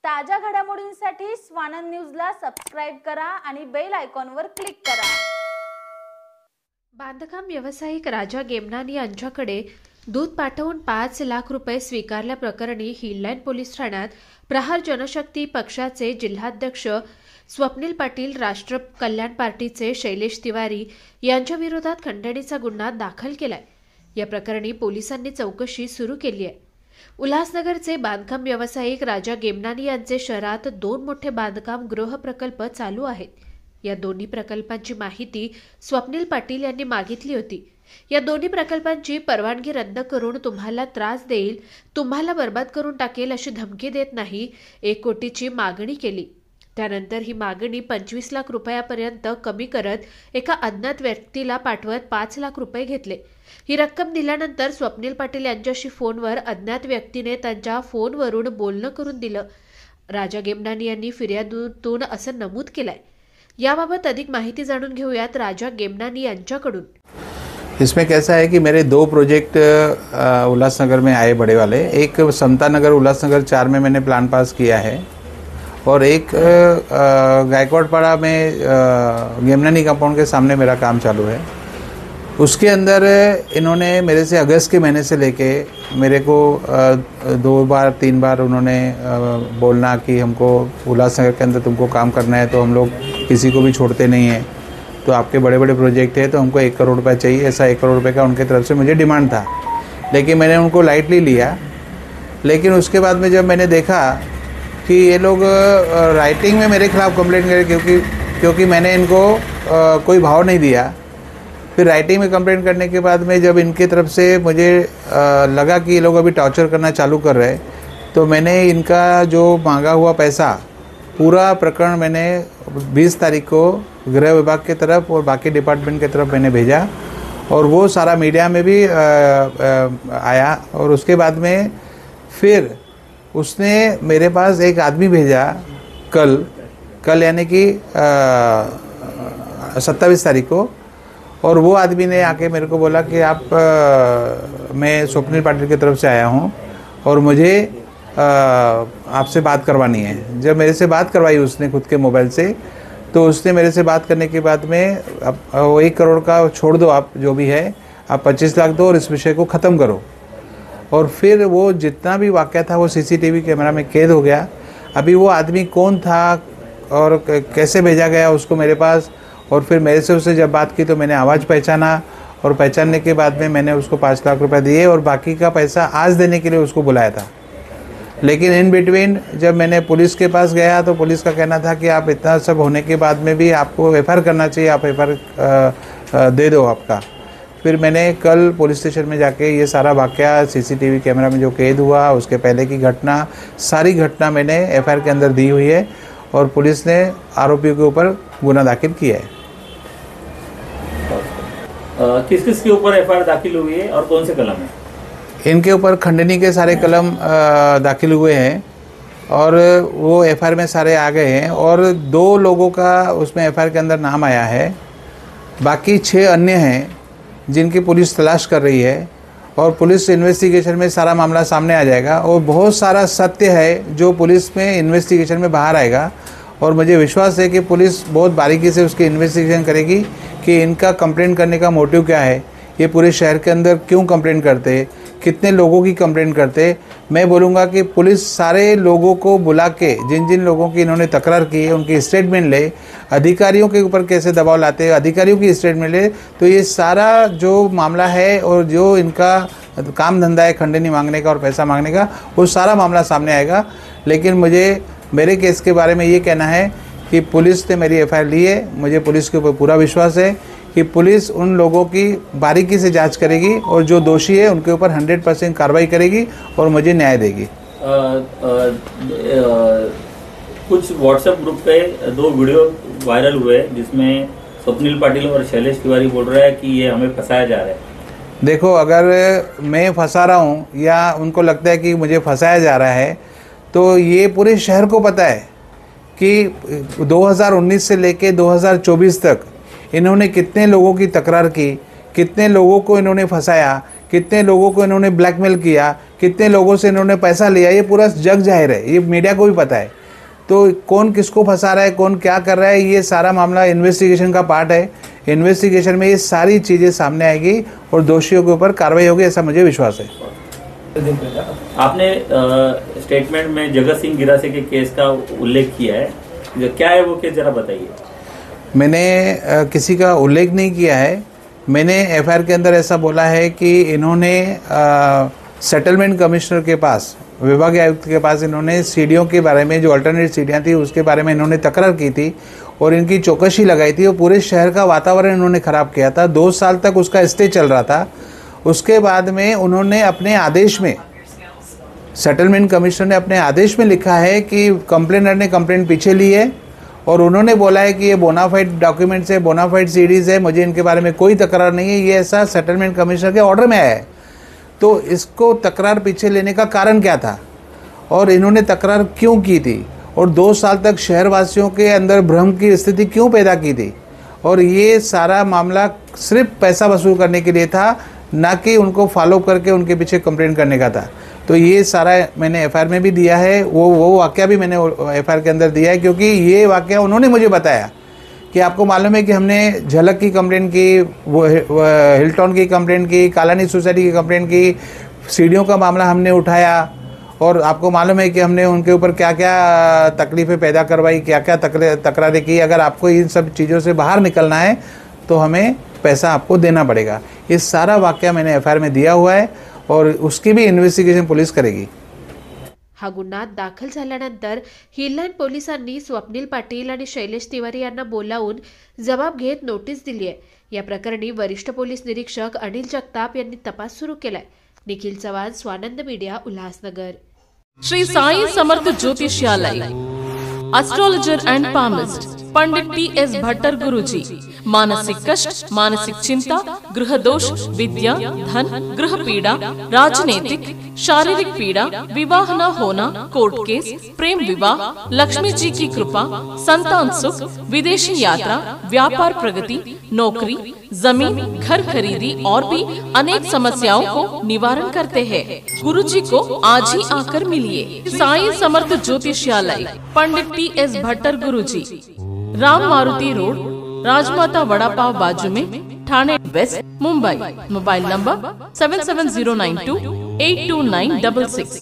ताज्या घडामोडींसाठी स्वानंद न्यूजला सबस्क्राइब करा आणि बेल आयकॉनवर क्लिक करा। बांधकाम व्यावसायिक राजा गेमनानी यांच्याकडे दूध पाठवून 5 लाख रुपये स्वीकारल्याप्रकरणी हिललाईन पोलीस ठाण्यात प्रहार जनशक्ती पक्षाचे जिल्हाध्यक्ष स्वप्नील पाटील, राष्ट्र कल्याण पार्टीचे शैलेश तिवारी यांच्या विरोधात खंडणीचा गुन्हा दाखल केलाय। या प्रकरणी पोलिसांनी चौकशी सुरू केली आहे। उल्हासनगरचे बांधकाम व्यावसायिक राजा गेमनानी यांचे शहरात 2 मोठे बांधकाम गृह प्रकल्प चालू आहेत। या दोन्ही प्रकल्पांची माहिती स्वप्नील पाटील यांनी मागितली होती। या दोन्ही प्रकल्पांची परवानगी रद्द करून तुम्हाला त्रास देईल, तुम्हाला बर्बाद करून टाकेल अशी धमकी देत नाही 1 कोटीची मागणी केली। त्यानंतर ही मागणी 25 लाख रुपयापर्यंत कमी करत एका अज्ञात व्यक्तीला पाठवत 5 लाख रुपये घेतले। ही रक्कम दिल्यानंतर स्वप्नील पाटील यांच्याशी फोनवर अज्ञात व्यक्तीने त्यांच्या फोनवरून बोलणं करून दिलं। राजा गेमनानी यांनी फिर्यादीतून असं नमूद केलंय। याबाबत अधिक माहिती जाणून घेऊयात राजा गेमनानी यांच्याकडून। इसमें कैसा है कि मेरे 2 प्रोजेक्ट उल्लासनगर में आए बड़े वाले। एक समता नगर उल्लासनगर 4 में मैंने प्लान पास किया है और एक गायकवाड़पाड़ा में गेमनानी कंपाउंड के सामने मेरा काम चालू है। उसके अंदर इन्होंने मेरे से अगस्त के महीने से लेके मेरे को 2 बार 3 बार उन्होंने बोलना कि हमको उल्लासनगर के अंदर तुमको काम करना है तो हम लोग किसी को भी छोड़ते नहीं हैं, तो आपके बड़े बड़े प्रोजेक्ट है तो हमको 1 करोड़ रुपये चाहिए, ऐसा 1 करोड़ रुपये का उनके तरफ से मुझे डिमांड था। लेकिन मैंने उनको लाइटली लिया। लेकिन उसके बाद में जब मैंने देखा कि ये लोग राइटिंग में मेरे खिलाफ़ कंप्लेंट करे क्योंकि मैंने इनको कोई भाव नहीं दिया। फिर राइटिंग में कंप्लेंट करने के बाद में जब इनके तरफ से मुझे लगा कि ये लोग अभी टॉर्चर करना चालू कर रहे हैं, तो मैंने इनका जो मांगा हुआ पैसा पूरा प्रकरण मैंने 20 तारीख को गृह विभाग के तरफ और बाकी डिपार्टमेंट के तरफ मैंने भेजा और वो सारा मीडिया में भी आया। और उसके बाद में फिर उसने मेरे पास एक आदमी भेजा कल यानी कि 27 तारीख को, और वो आदमी ने आके मेरे को बोला कि मैं स्वप्नील पाटिल की तरफ से आया हूँ और मुझे आपसे बात करवानी है। जब मेरे से बात करवाई उसने खुद के मोबाइल से, तो उसने मेरे से बात करने के बाद में वो 1 करोड़ का छोड़ दो, आप जो भी है आप 25 लाख दो और इस विषय को ख़त्म करो। और फिर वो जितना भी वाक़या था वो CCTV कैमरा में कैद हो गया। अभी वो आदमी कौन था और कैसे भेजा गया उसको मेरे पास, और फिर मेरे से उससे जब बात की तो मैंने आवाज़ पहचाना और पहचानने के बाद में मैंने उसको 5 लाख रुपए दिए और बाकी का पैसा आज देने के लिए उसको बुलाया था। लेकिन इन बिटवीन जब मैंने पुलिस के पास गया तो पुलिस का कहना था कि आप इतना सब होने के बाद में भी आपको FIR करना चाहिए, आप FIR दे दो आपका। फिर मैंने कल पुलिस स्टेशन में जाके ये सारा वाक़या CCTV कैमरा में जो कैद हुआ, उसके पहले की घटना, सारी घटना मैंने FIR के अंदर दी हुई है और पुलिस ने आरोपियों के ऊपर गुना दाखिल किया है। किस किस के ऊपर FIR दाखिल हुई है और कौन से कलम है? इनके ऊपर खंडनी के सारे कलम दाखिल हुए हैं और वो FIR में सारे आ गए हैं और 2 लोगों का उसमें FIR के अंदर नाम आया है। बाकी 6 अन्य हैं जिनकी पुलिस तलाश कर रही है और पुलिस इन्वेस्टिगेशन में सारा मामला सामने आ जाएगा और बहुत सारा सत्य है जो पुलिस में इन्वेस्टिगेशन में बाहर आएगा। और मुझे विश्वास है कि पुलिस बहुत बारीकी से उसकी इन्वेस्टिगेशन करेगी कि इनका कंप्लेंट करने का मोटिव क्या है, ये पूरे शहर के अंदर क्यों कंप्लेंट करते, कितने लोगों की कंप्लेंट करते। मैं बोलूँगा कि पुलिस सारे लोगों को बुला के जिन जिन लोगों की इन्होंने तकरार की है उनकी स्टेटमेंट ले, अधिकारियों के ऊपर कैसे दबाव लाते हैं अधिकारियों की स्टेटमेंट ले, तो ये सारा जो मामला है और जो इनका काम धंधा है खंडनी मांगने का और पैसा मांगने का, वो सारा मामला सामने आएगा। लेकिन मुझे मेरे केस के बारे में ये कहना है कि पुलिस ने मेरी FIR ली है। मुझे पुलिस के ऊपर पूरा विश्वास है कि पुलिस उन लोगों की बारीकी से जांच करेगी और जो दोषी है उनके ऊपर 100% कार्रवाई करेगी और मुझे न्याय देगी। कुछ WhatsApp ग्रुप पे 2 वीडियो वायरल हुए जिसमें स्वप्नील पाटिल और शैलेश तिवारी बोल रहा है कि ये हमें फंसाया जा रहा है। देखो, अगर मैं फंसा रहा हूँ या उनको लगता है कि मुझे फंसाया जा रहा है, तो ये पूरे शहर को पता है कि 2019 से लेके 2024 तक इन्होंने कितने लोगों की तकरार की, कितने लोगों को इन्होंने फंसाया, कितने लोगों को इन्होंने ब्लैकमेल किया, कितने लोगों से इन्होंने पैसा लिया, ये पूरा जग जाहिर है, ये मीडिया को भी पता है। तो कौन किसको फंसा रहा है, कौन क्या कर रहा है, ये सारा मामला इन्वेस्टिगेशन का पार्ट है। इन्वेस्टिगेशन में ये सारी चीज़ें सामने आएगी और दोषियों के ऊपर कार्रवाई होगी, ऐसा मुझे विश्वास है। आपने स्टेटमेंट में जगत सिंह गिरासे के केस का उल्लेख किया है, जो क्या है वो केस जरा बताइए। मैंने किसी का उल्लेख नहीं किया है। मैंने एफआईआर के अंदर ऐसा बोला है कि इन्होंने सेटलमेंट कमिश्नर के पास, विभागीय आयुक्त के पास इन्होंने सीढ़ियों के बारे में, जो अल्टरनेट सीढ़ियाँ थी उसके बारे में इन्होंने तकरार की थी और इनकी चौकसी लगाई थी और पूरे शहर का वातावरण इन्होंने ख़राब किया था। 2 साल तक उसका स्टे चल रहा था। उसके बाद में उन्होंने अपने आदेश में, सेटलमेंट कमिश्नर ने अपने आदेश में लिखा है कि कंप्लेनर ने कंप्लेंट पीछे ली है और उन्होंने बोला है कि ये बोनाफाइड डॉक्यूमेंट्स है, बोनाफाइड सीडीज़ है, मुझे इनके बारे में कोई तकरार नहीं है। ये ऐसा सेटलमेंट कमिश्नर के ऑर्डर में आया है। तो इसको तकरार पीछे लेने का कारण क्या था और इन्होंने तकरार क्यों की थी और 2 साल तक शहरवासियों के अंदर भ्रम की स्थिति क्यों पैदा की थी, और ये सारा मामला सिर्फ पैसा वसूल करने के लिए था, ना कि उनको फॉलो करके उनके पीछे कंप्लेंट करने का था। तो ये सारा मैंने एफआईआर में भी दिया है, वो वाकया भी मैंने एफआईआर के अंदर दिया है, क्योंकि ये वाकया उन्होंने मुझे बताया कि आपको मालूम है कि हमने झलक की कंप्लेंट की, वो हिल्टन की कंप्लेंट की, कालानी सोसाइटी की कंप्लेंट की, सीढ़ियों का मामला हमने उठाया और आपको मालूम है कि हमने उनके ऊपर क्या क्या तकलीफ़ें पैदा करवाई, क्या क्या तकरारें की। अगर आपको इन सब चीज़ों से बाहर निकलना है तो हमें पैसा आपको देना पड़ेगा। ये सारा वाकया मैंने एफआईआर में दिया हुआ है और उसकी भी इन्व्हेस्टिगेशन पुलिस करेगी। हा गुन्हा दाखल झाल्यानंतर हिललाईन पोलिसांनी स्वप्नील पाटील आणि शैलेश तिवारी यांना बोलावून जबाब घेत नोटीस दिली आहे। या प्रकरणी वरिष्ठ पोलीस निरीक्षक अनिल जगताप यांनी तपास सुरू केलाय। Nikhil Chavan, Swanand media, Ulhasnagar. Shri Sai Samarth Jyotishyalaya, astrologer and palmist Pandit T.S.. Bhattar Guruji. मानसिक कष्ट, मानसिक चिंता, गृह दोष, विद्या, धन, गृह पीड़ा, राजनीतिक, शारीरिक पीड़ा, विवाह न होना, कोर्ट केस, प्रेम विवाह, लक्ष्मी जी की कृपा, संतान सुख, विदेशी यात्रा, व्यापार प्रगति, नौकरी, जमीन, घर खरीदी और भी अनेक समस्याओं को निवारण करते हैं। गुरुजी को आज ही आकर मिलिए। साई समर्थ ज्योतिष्यालय, पंडित टी.एस. भट्टर गुरुजी, राम मारुति रोड, राजमाता वड़ा पाव बाजू में, Thane West, Mumbai. Mobile number 7709282966।